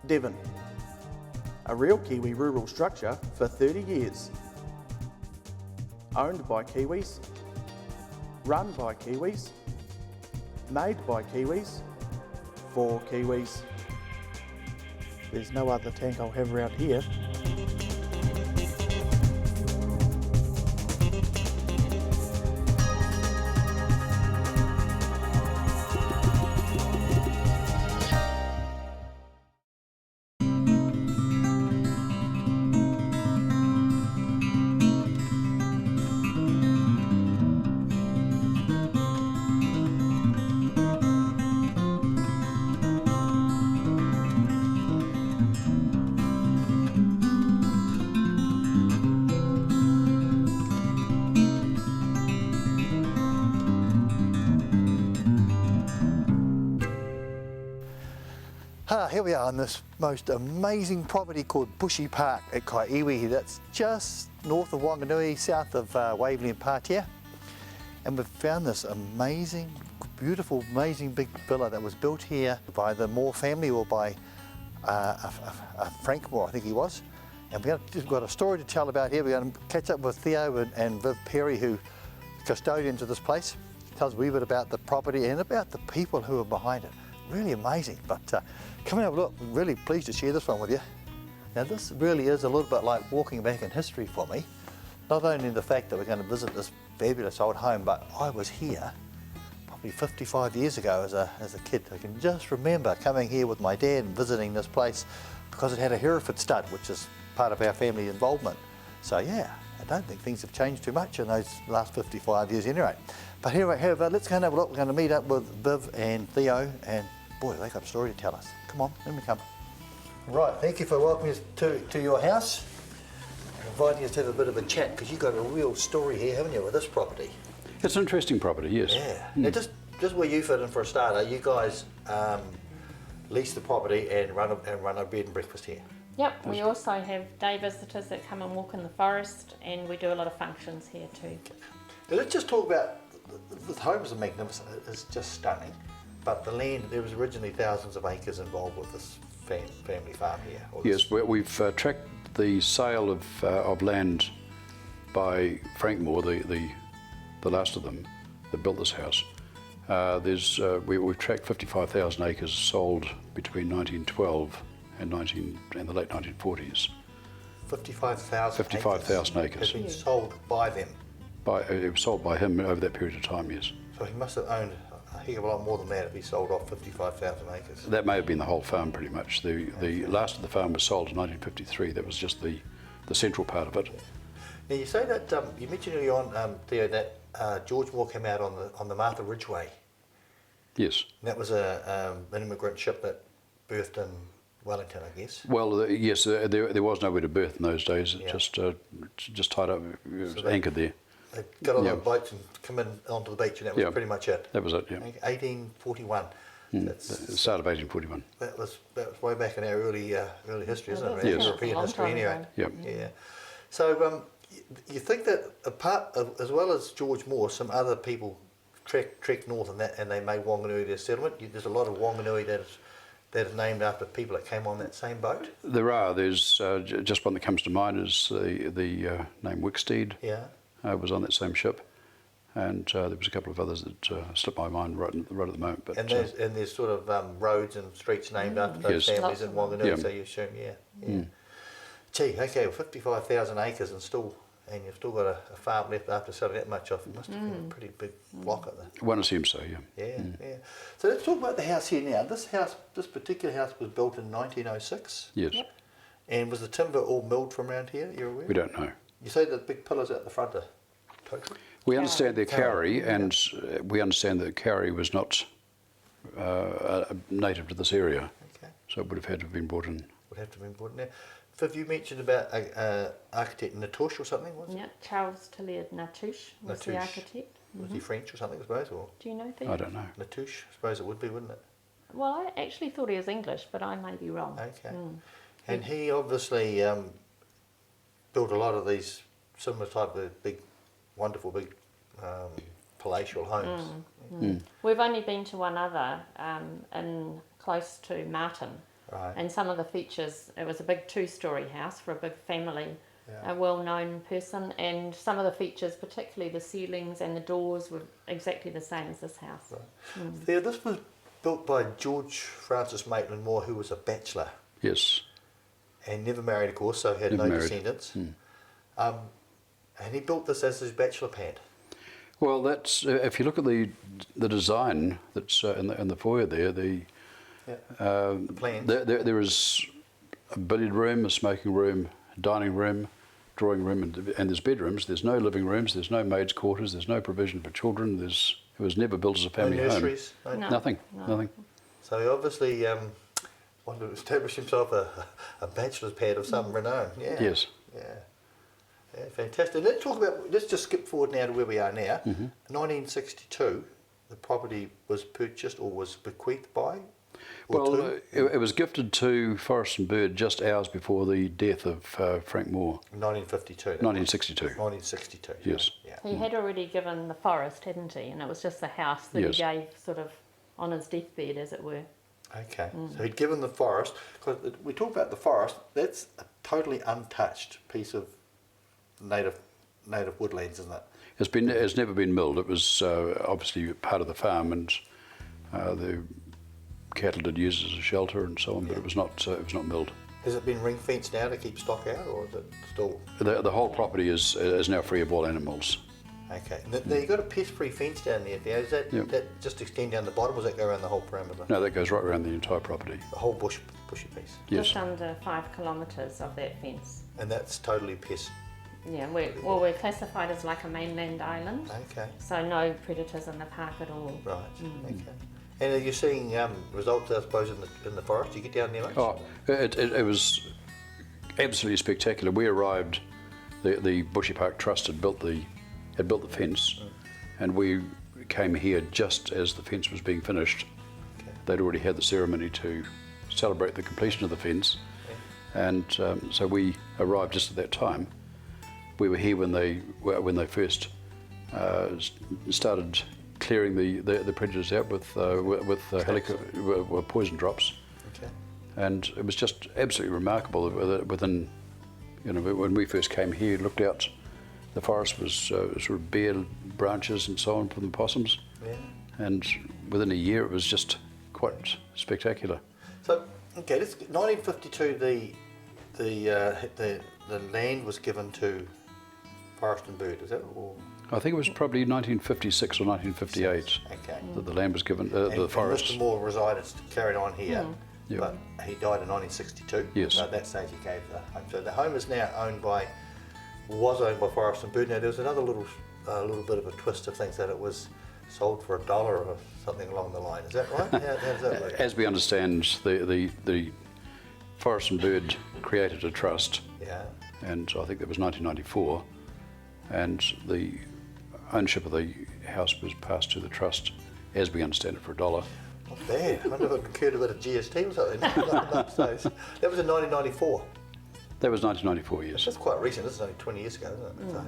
Devon, a real Kiwi rural structure for 30 years. Owned by Kiwis, run by Kiwis, made by Kiwis, for Kiwis. There's no other tank I'll have around here. Here we are on this most amazing property called Bushy Park at Kaiiwi. That's just north of Wanganui, south of Waverley and Patea. And we've found this amazing, beautiful, amazing big villa that was built here by the Moore family, or by Frank Moore, I think he was. And we've got a story to tell about here. We're going to catch up with Theo and Viv Perry, who are custodians of this place. Tells a wee bit about the property and about the people who are behind it. Really amazing. But come and have a look. I'm really pleased to share this one with you. Now this really is a little bit like walking back in history for me. Not only the fact that we're going to visit this fabulous old home, but I was here probably 55 years ago as a kid. I can just remember coming here with my dad and visiting this place because it had a Hereford stud, which is part of our family involvement. So yeah, I don't think things have changed too much in those last 55 years anyway. But here we have, let's go and have a look. We're going to meet up with Viv and Theo, and boy, they got a story to tell us. Come on, let me come. Right, thank you for welcoming us to your house. And inviting us to have a bit of a chat, because you've got a real story here, haven't you, with this property? It's an interesting property, yes. Yeah. Now just where you fit in for a starter, you guys lease the property and run a bed and breakfast here. Yep, we also have day visitors that come and walk in the forest, and we do a lot of functions here too. Now let's just talk about, the homes are magnificent, it's just stunning. But the land, there was originally thousands of acres involved with this family farm here. Yes, we've tracked the sale of land by Frank Moore, the last of them that built this house. We've tracked 55,000 acres sold between 1912 and the late 1940s. 55,000 acres has been sold by them? It was sold by him over that period of time, yes. So he must have owned a heck of a lot more than that if he sold off 55,000 acres. That may have been the whole farm pretty much. The last of the farm was sold in 1953. That was just the central part of it. Now you say that, you mentioned earlier on, Theo, that George Moore came out on the Martha Ridgeway. Yes. And that was an immigrant ship that birthed in Wellington, I guess. Well, yes, there was nowhere to berth in those days. It just tied up, it was anchored there. They got on the boats and come in onto the beach, and that was pretty much it. That was it, yeah. 1841. The start of 1841. That was way back in our early history, isn't it? Yes. European history, anyway. Yep. Yeah. So you think that as well as George Moore, some other people trekked north and they made Wanganui their settlement. There's a lot of Wanganui that is named after people that came on that same boat. There are. There's just one that comes to mind is the name Wicksteed. Yeah. Was on that same ship, and there was a couple of others that slipped my mind right at the moment. But there's sort of roads and streets named after those families in Wanganui. So you assume, Gee, okay, well, 55,000 acres and you've still got a farm left after selling that much off. It must have been a pretty big block of that. One assumes so, yeah. Yeah. So let's talk about the house here now. This particular house was built in 1906. Yes. Yep. And was the timber all milled from around here? You're aware? We don't know. You say the big pillars out the front are total? We understand they're Kauri, and we understand that Kauri was not native to this area. Okay. So it would have had to have been brought in. Would have to have been brought in there. Viv, you mentioned about architect Natouche or something, was it? Yeah, Charles Tilliard Natouche was the architect. Was he French or something, I suppose? Or Do you know that? I don't know. Natouche, I suppose it would be, wouldn't it? Well, I actually thought he was English, but I may be wrong. Okay. And he obviously built a lot of these similar type of big, wonderful big palatial homes. We've only been to one other in close to Martin. Right. And some of the features, it was a big 2-story house for a big family, Yeah. a well-known person, and some of the features, particularly the ceilings and the doors, were exactly the same as this house. Right. Thea, this was built by George Francis Maitland Moore, who was a bachelor Yes. and never married, of course, so had Never no married. descendants. And he built this as his bachelor pad. Well, that's if you look at the design that's in the foyer there. The plans. there is a billiard room, a smoking room, dining room, drawing room, and there's bedrooms. There's no living rooms. There's no maids' quarters. There's no provision for children. It was never built as a family No nurseries. home. No. Nothing. No. Nothing. So he obviously wanted to establish himself a bachelor's pad of some renown. Yeah. Yes. Yeah. Yeah, fantastic. Let's just skip forward now to where we are now. 1962, the property was purchased or was bequeathed by? Well, it was gifted to Forest and Bird just hours before the death of Frank Moore. 1952. 1962. 1962. Yes. Yeah. He had already given the forest, hadn't he? And it was just the house that Yes. he gave sort of on his deathbed, as it were. Okay. So he'd given the forest, because we talk about the forest, that's a totally untouched piece of native woodlands, isn't it? It's never been milled. It was obviously part of the farm, and the cattle did use it as a shelter and so on. But it was not milled. Has it been ring fenced now to keep stock out, or is it still? The whole property is now free of all animals. Okay. Now you've got a pest-free fence down there. Is that Yep. that just extend down the bottom, or does that go around the whole perimeter? No, that goes right around the entire property. The whole bushy piece, Yes. Just under 5 kilometres of that fence. and that's totally pest. Yeah, we're classified as like a mainland island, Okay. so no predators in the park at all. Right. Okay. And are you seeing results, I suppose, in the forest? Do you get down there much? Oh, it was absolutely spectacular. We arrived, the Bushy Park Trust had built the fence, and we came here just as the fence was being finished. Okay. They'd already had the ceremony to celebrate the completion of the fence, and so we arrived just at that time. We were here when they first started clearing the predators out with poison drops. Okay. And it was just absolutely remarkable. Within, when we first came here, looked out, the forest was sort of bare branches and so on from the possums. Yeah. And within a year, it was just quite spectacular. So, okay, 1952, the land was given to Forest and Bird. Is that all? I think it was probably 1956 or 1958 Okay. that the land was given, And the forest. Mr. Moore resided, carried on here, Yeah. but he died in 1962. Yes. So at that stage he gave the home. So the home is now was owned by Forest and Bird. Now there was another little bit of a twist of things, that it was sold for $1 or something along the line. Is that right? How does that work? As we understand, the Forest and Bird created a trust, Yeah. and I think that was 1994, and the ownership of the house was passed to the trust, as we understand it, for $1. Not bad. I wonder if it incurred a bit of GST or something. That was in 1994. That was 1994, yes. That's quite recent. This is only 20 years ago, isn't it? So.